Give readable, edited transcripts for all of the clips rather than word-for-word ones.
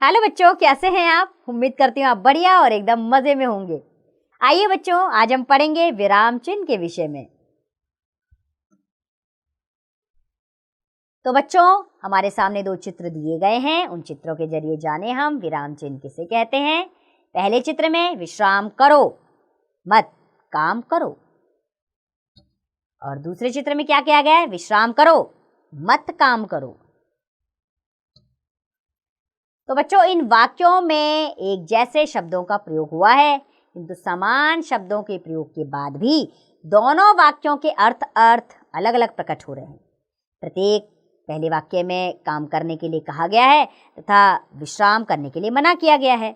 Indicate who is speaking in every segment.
Speaker 1: Hello बच्चों, कैसे हैं आप? उम्मीद करती हूँ आप बढ़िया और एकदम मजे में होंगे। आइए बच्चों, आज हम पढ़ेंगे विराम चिन्ह के विषय में। तो बच्चों, हमारे सामने दो चित्र दिए गए हैं। उन चित्रों के जरिए जाने हम विराम चिन्ह किसे कहते हैं। पहले चित्र में विश्राम करो, मत काम करो, और दूसरे चित्र में क्या किया गया है? विश्राम करो, मत काम करो। तो बच्चों, इन वाक्यों में एक जैसे शब्दों का प्रयोग हुआ है, किंतु समान शब्दों के प्रयोग के बाद भी दोनों वाक्यों के अर्थ अलग अलग प्रकट हो रहे हैं। प्रत्येक पहले वाक्य में काम करने के लिए कहा गया है तथा विश्राम करने के लिए मना किया गया है,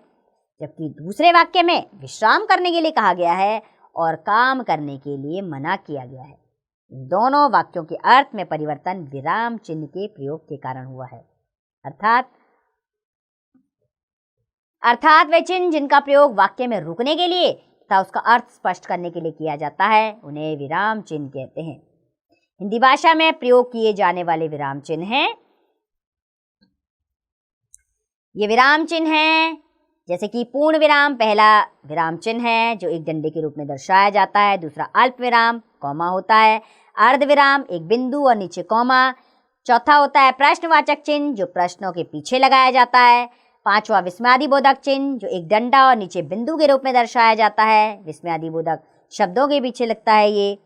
Speaker 1: जबकि दूसरे वाक्य में विश्राम करने के लिए कहा गया है और काम करने के लिए मना किया गया है। इन दोनों वाक्यों के अर्थ में परिवर्तन विराम चिन्ह के प्रयोग के कारण हुआ है। अर्थात वे चिन्ह जिनका प्रयोग वाक्य में रुकने के लिए तथा उसका अर्थ स्पष्ट करने के लिए किया जाता है, उन्हें विराम चिन्ह कहते हैं। हिंदी भाषा में प्रयोग किए जाने वाले विराम चिन्ह हैं, ये विराम चिन्ह हैं जैसे कि पूर्ण विराम पहला विराम चिन्ह है जो एक डंडे के रूप में दर्शाया जाता है। दूसरा अल्प विराम, कॉमा होता है। अर्ध विराम, एक बिंदु और नीचे कॉमा। चौथा होता है प्रश्नवाचक चिन्ह जो प्रश्नों के पीछे लगाया जाता है। पांचवा विस्मयादिबोधक चिन्ह जो एक डंडा और नीचे बिंदु के रूप में दर्शाया जाता है। विस्मयादिबोधक शब्दों के पीछे लगता है ये।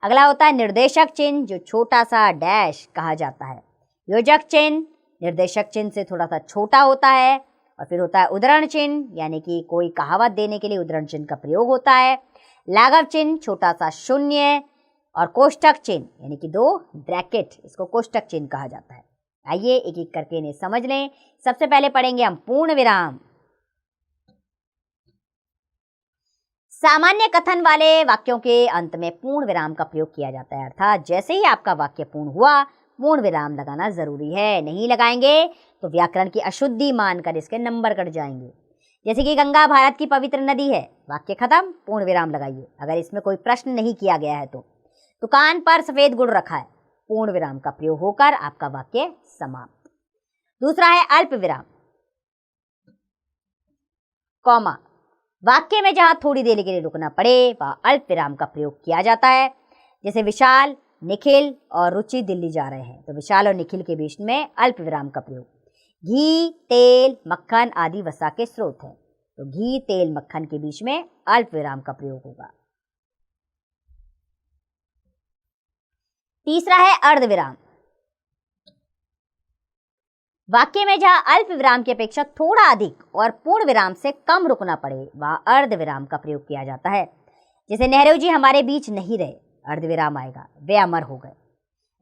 Speaker 1: अगला होता है निर्देशक चिन्ह जो छोटा सा डैश कहा जाता है। योजक चिन्ह निर्देशक चिन्ह से थोड़ा सा छोटा होता है। और फिर होता है उद्धरण चिन्ह, यानी कि कोई कहावत देने के लिए उद्धरण चिन्ह का प्रयोग होता है। लाघव चिन्ह छोटा सा शून्य, और कोष्ठक चिन्ह यानी कि दो ब्रैकेट, इसको कोष्ठक चिन्ह कहा जाता है। आइए एक एक करके इन्हें समझ लें। सबसे पहले पढ़ेंगे हम पूर्ण विराम। सामान्य कथन वाले वाक्यों के अंत में पूर्ण विराम का प्रयोग किया जाता है, अर्थात जैसे ही आपका वाक्य पूर्ण हुआ पूर्ण विराम लगाना जरूरी है। नहीं लगाएंगे तो व्याकरण की अशुद्धि मानकर इसके नंबर कट जाएंगे। जैसे कि गंगा भारत की पवित्र नदी है, वाक्य खत्म, पूर्ण विराम लगाइए। अगर इसमें कोई प्रश्न नहीं किया गया है तो दुकान पर सफेद गुड़ रखा है, पूर्ण विराम का प्रयोग होकर आपका वाक्य समाप्त। दूसरा है अल्प विराम, कॉमा। वाक्य में जहां थोड़ी देर के लिए रुकना पड़े वहां अल्प विराम का प्रयोग किया जाता है। जैसे विशाल, निखिल और रुचि दिल्ली जा रहे हैं, तो विशाल और निखिल के बीच में अल्प विराम का प्रयोग। घी, तेल, मक्खन आदि वसा के स्रोत हैं, तो घी, तेल, मक्खन के बीच में अल्प विराम का प्रयोग होगा। तीसरा है अर्ध विराम। वाक्य में जहां अल्प विराम की अपेक्षा थोड़ा अधिक और पूर्ण विराम से कम रुकना पड़े वहां अर्ध विराम का प्रयोग किया जाता है। जैसे नेहरू जी हमारे बीच नहीं रहे, अर्ध विराम आएगा, वे अमर हो गए।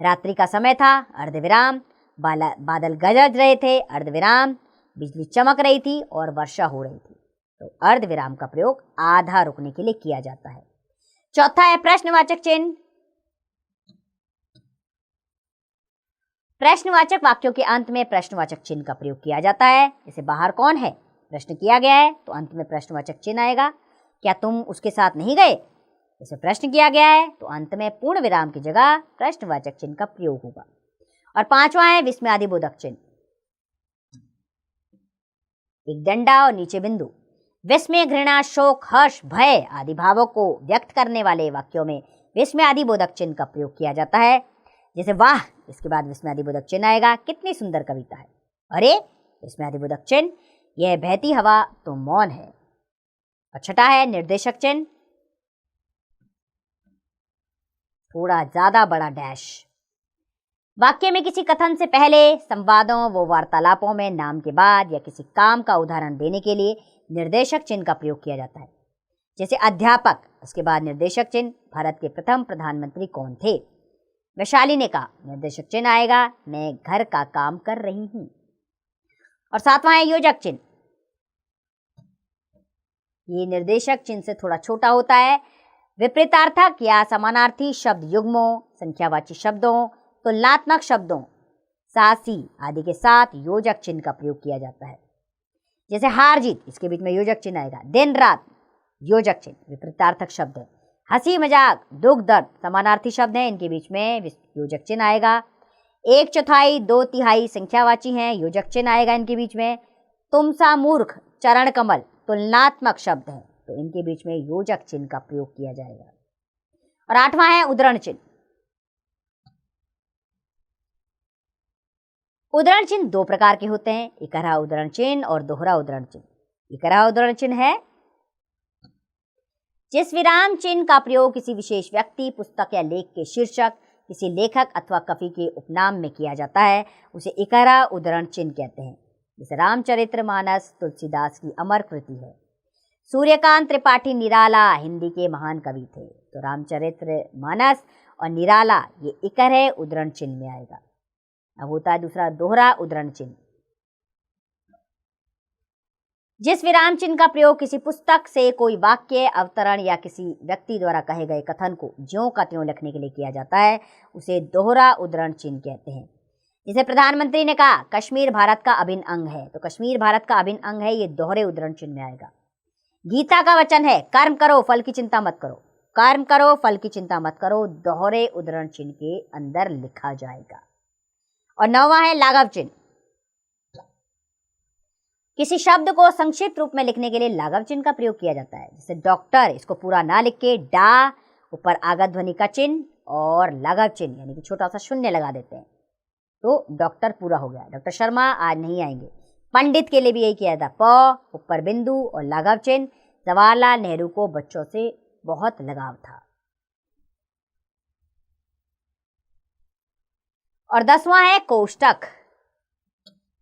Speaker 1: रात्रि का समय था, अर्ध विराम। बादल गरज रहे थे, अर्ध विराम। बिजली चमक रही थी और वर्षा हो रही थी, तो अर्ध विराम का प्रयोग आधा रुकने के लिए किया जाता है। चौथा है प्रश्नवाचक चिन्ह। प्रश्नवाचक वाक्यों के अंत में प्रश्नवाचक चिन्ह का प्रयोग किया जाता है। जैसे बाहर कौन है, प्रश्न किया गया है तो अंत में प्रश्नवाचक चिन्ह आएगा। क्या तुम उसके साथ नहीं गए, जैसे प्रश्न किया गया है तो अंत में पूर्ण विराम की जगह प्रश्नवाचक चिन्ह का प्रयोग होगा। और पांचवा है विस्मयादिबोधक चिन्ह, एक डंडा और नीचे बिंदु। विस्मय, घृणा, शोक, हर्ष, भय आदि भावों को व्यक्त करने वाले वाक्यों में विस्मयादिबोधक चिन्ह का प्रयोग किया जाता है। जैसे वाह, इसके बाद विस्मयादिबोधक चिन्ह आएगा, कितनी सुंदर कविता है। अरे, विस्मयादिबोधक चिन्ह, यह बहती हवा तो मौन है। और छठा है निर्देशक चिन्ह, थोड़ा ज्यादा बड़ा डैश। वाक्य में किसी कथन से पहले संवादों व वार्तालापों में नाम के बाद या किसी काम का उदाहरण देने के लिए निर्देशक चिन्ह का प्रयोग किया जाता है। जैसे अध्यापक, उसके बाद निर्देशक चिन्ह, भारत के प्रथम प्रधानमंत्री कौन थे। वैशाली ने कहा, निर्देशक चिन्ह आएगा, मैं घर का काम कर रही हूं। और सातवां है योजक चिन्ह, ये निर्देशक चिन्ह से थोड़ा छोटा होता है। विपरीतार्थक या समानार्थी शब्द युग्मों, संख्यावाची शब्दों, तुलनात्मक शब्दों, सासी आदि के साथ योजक चिन्ह का प्रयोग किया जाता है। जैसे हार जीत, इसके बीच में योजक चिन्ह आएगा। दिन रात, योजक चिन्ह, विपरीतार्थक शब्द है। हंसी मजाक, दुख दर्द समानार्थी शब्द हैं, इनके बीच में योजक चिन्ह आएगा। एक चौथाई, दो तिहाई संख्यावाची हैं, योजक चिन्ह आएगा इनके बीच में। तुम सा मूर्ख, चरण कमल तुलनात्मक शब्द हैं, तो इनके बीच में योजक चिन्ह का प्रयोग किया जाएगा। और 8वां है उद्धरण चिन्ह। उद्धरण चिन्ह दो प्रकार के होते हैं, इकहरा उद्धरण चिन्ह और दोहरा उद्धरण चिन्ह। इकहरा उद्धरण चिन्ह है जिस विराम चिन्ह का प्रयोग किसी विशेष व्यक्ति, पुस्तक या लेख के शीर्षक, किसी लेखक अथवा कवि के उपनाम में किया जाता है, उसे इकहरा उद्धरण चिन्ह कहते हैं। जैसे रामचरितमानस तुलसीदास की अमर कृति है। सूर्यकांत त्रिपाठी निराला हिंदी के महान कवि थे, तो रामचरितमानस और निराला ये इकहरे उद्धरण चिन्ह में आएगा। अब होता है दूसरा दोहरा उद्धरण चिन्ह। जिस विराम चिन्ह का प्रयोग किसी पुस्तक से कोई वाक्य, अवतरण या किसी व्यक्ति द्वारा कहे गए कथन को ज्यों का त्यों लिखने के लिए किया जाता है, उसे दोहरा उद्धरण चिन्ह कहते हैं। जैसे प्रधानमंत्री ने कहा कश्मीर भारत का अभिन्न अंग है, तो कश्मीर भारत का अभिन्न अंग है, ये दोहरे उद्धरण चिन्ह में आएगा। गीता का वचन है कर्म करो फल की चिंता मत करो, कर्म करो फल की चिंता मत करो, दोहरे उद्धरण चिन्ह के अंदर लिखा जाएगा। और 9वां है लाघव चिन्ह। किसी शब्द को संक्षिप्त रूप में लिखने के लिए लाघव चिन्ह का प्रयोग किया जाता है। जैसे डॉक्टर, इसको पूरा ना लिख के डा, ऊपर आगत ध्वनि का चिन्ह और लाघव चिन्ह यानी कि छोटा सा शून्य लगा देते हैं, तो डॉक्टर पूरा हो गया। डॉक्टर शर्मा आज नहीं आएंगे। पंडित के लिए भी यही किया था, प, ऊपर बिंदु और लाघव चिन्ह। जवाहरलाल नेहरू को बच्चों से बहुत लगाव था। और 10वां है कोष्टक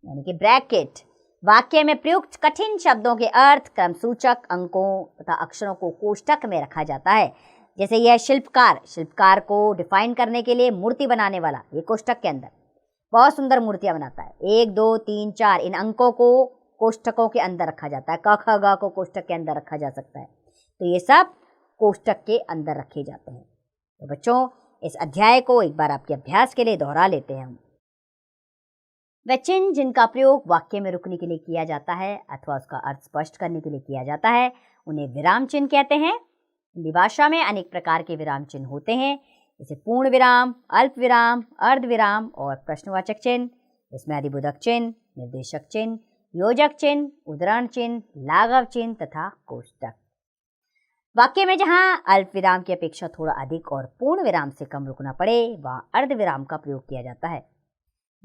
Speaker 1: यानी कि ब्रैकेट। वाक्य में प्रयुक्त कठिन शब्दों के अर्थ, क्रम सूचक अंकों तथा अक्षरों को कोष्टक में रखा जाता है। जैसे यह शिल्पकार, शिल्पकार को डिफाइन करने के लिए मूर्ति बनाने वाला, ये कोष्टक के अंदर बहुत सुंदर मूर्तियां बनाता है। 1 2 3 4 इन अंकों को कोष्टकों के अंदर रखा जाता है। क ख ग को कोष्टक के अंदर रखा जा सकता है, तो ये सब कोष्टक के अंदर रखे जाते हैं। तो बच्चों, इस अध्याय को एक बार आपके अभ्यास के लिए दोहरा लेते हैं हम। वह चिन्ह जिनका प्रयोग वाक्य में रुकने के लिए किया जाता है अथवा उसका अर्थ स्पष्ट करने के लिए किया जाता है, उन्हें विराम चिन्ह कहते हैं। हिंदी भाषा में अनेक प्रकार के विराम चिन्ह होते हैं, जैसे पूर्ण विराम, अल्प विराम, अर्ध विराम और प्रश्नवाचक चिन्ह। इसमें अधिबोधक चिन्ह, निर्देशक चिन्ह, योजक चिन्ह, उद्धरण चिन्ह, लाघव चिन्ह तथा कोष्टक। वाक्य में जहां अल्प विराम की अपेक्षा थोड़ा अधिक और पूर्ण विराम से कम रुकना पड़े, वहां अर्ध विराम का प्रयोग किया जाता है।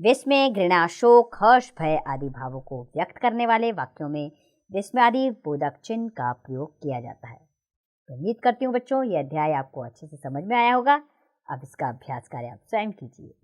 Speaker 1: विस्मय, घृणा, शोक, हर्ष, भय आदि भावों को व्यक्त करने वाले वाक्यों में विस्मय आदि बोधक चिन्ह का प्रयोग किया जाता है। तो उम्मीद करती हूँ बच्चों, यह अध्याय आपको अच्छे से समझ में आया होगा। अब इसका अभ्यास कार्य आप स्वयं कीजिए।